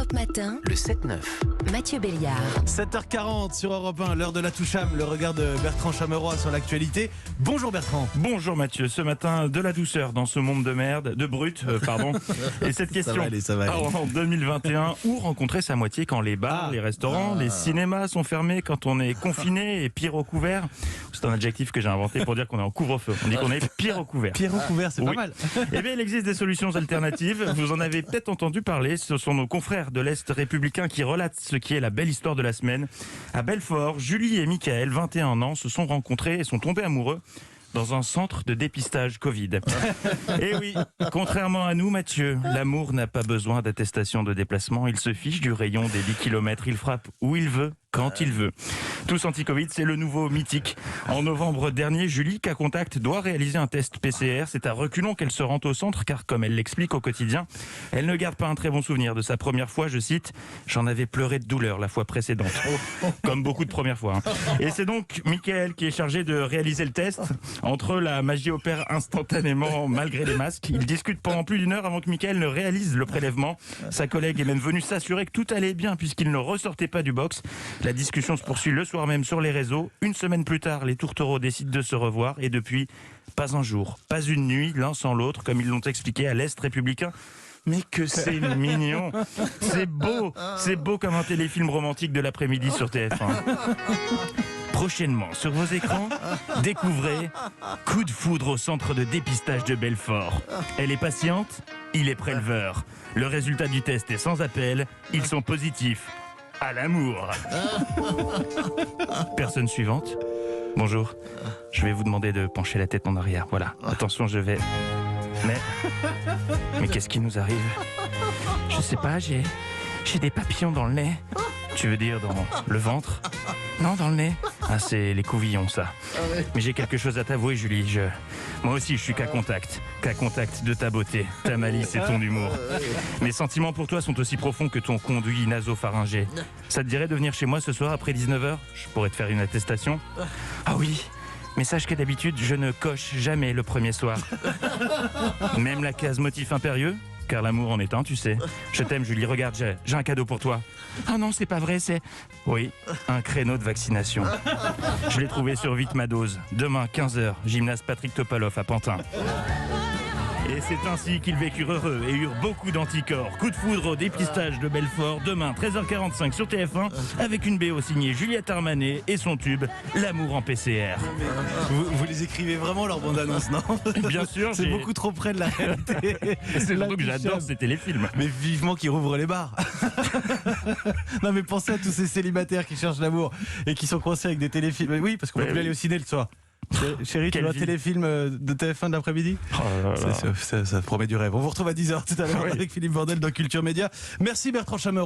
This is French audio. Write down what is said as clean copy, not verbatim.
Europe Matin, Le 7-9. Mathieu Béliard. 7h40 sur Europe 1, l'heure de la Toucham, le regard de Bertrand Chameroy sur l'actualité. Bonjour Bertrand. Bonjour Mathieu, ce matin de la douceur dans ce monde de merde, de brut, pardon. Et cette question, ça va aller. en 2021, où rencontrer sa moitié quand les bars, les restaurants, les cinémas sont fermés, quand on est confiné et pire au couvert? C'est un adjectif que j'ai inventé pour dire qu'on est en couvre-feu. On dit qu'on est pire au couvert. Pierre au couvert, c'est Oui. pas mal. Eh bien, il existe des solutions alternatives. Vous en avez peut-être entendu parler. Ce sont nos confrères de l'Est républicain qui relatent ce qui est la belle histoire de la semaine. À Belfort, Julie et Michael, 21 ans, se sont rencontrés et sont tombés amoureux dans un centre de dépistage Covid. Et oui, contrairement à nous, Mathieu, l'amour n'a pas besoin d'attestation de déplacement. Il se fiche du rayon des 10 km. Il frappe où il veut, quand il veut. Tous anti-Covid, c'est le nouveau mythique. En novembre dernier, Julie, cas contact, doit réaliser un test PCR. C'est à reculons qu'elle se rend au centre, car comme elle l'explique au quotidien, elle ne garde pas un très bon souvenir de sa première fois. Je cite, « J'en avais pleuré de douleur la fois précédente. » Comme beaucoup de premières fois. Et c'est donc Michael qui est chargé de réaliser le test. Entre la magie opère instantanément, malgré les masques. Ils discutent pendant plus d'une heure avant que Michael ne réalise le prélèvement. Sa collègue est même venue s'assurer que tout allait bien puisqu'il ne ressortait pas du box. La discussion se poursuit le soir même sur les réseaux. Une semaine plus tard, les tourtereaux décident de se revoir et depuis, pas un jour, pas une nuit, l'un sans l'autre, comme ils l'ont expliqué à l'Est républicain. Mais que c'est mignon. C'est beau comme un téléfilm romantique de l'après-midi sur TF1. Prochainement, sur vos écrans, découvrez Coup de foudre au centre de dépistage de Belfort. Elle est patiente, il est préleveur. Le résultat du test est sans appel, ils sont positifs. À l'amour. Personne suivante. Bonjour. Je vais vous demander de pencher la tête en arrière. Voilà. Attention, je vais... Mais qu'est-ce qui nous arrive? Je sais pas, j'ai des papillons dans le nez. Tu veux dire dans le ventre? Non, dans le nez. Ah, c'est les couvillons, ça. Mais j'ai quelque chose à t'avouer, Julie. Moi aussi, je suis cas contact de ta beauté, ta malice et ton humour. Mes sentiments pour toi sont aussi profonds que ton conduit nasopharyngé. Ça te dirait de venir chez moi ce soir après 19h? Je pourrais te faire une attestation. Ah oui, mais sache que d'habitude, je ne coche jamais le premier soir. Même la case motif impérieux, car l'amour en est un, tu sais. Je t'aime, Julie. Regarde, j'ai un cadeau pour toi. Ah non, c'est pas vrai, c'est... Oui, un créneau de vaccination. Je l'ai trouvé sur Vite ma dose. Demain, 15h, gymnase Patrick Topalov à Pantin. Et c'est ainsi qu'ils vécurent heureux et eurent beaucoup d'anticorps. Coup de foudre au dépistage de Belfort, demain 13h45 sur TF1, avec une BO signée Juliette Armanet et son tube L'amour en PCR. Vous les écrivez vraiment leur bande-annonce, non? Bien sûr, C'est beaucoup trop près de la réalité. C'est surtout que j'adore ces téléfilms. Mais vivement qu'ils rouvrent les bars. Non mais pensez à tous ces célibataires qui cherchent l'amour et qui sont coincés avec des téléfilms. Oui, parce qu'on va plus aller au ciné le soir. Chérie, tu vois un téléfilm de TF1 de l'après-midi? Ça promet du rêve. On vous retrouve à 10h tout à l'heure avec Philippe Vandel dans Culture Média. Merci Bertrand Chameroy.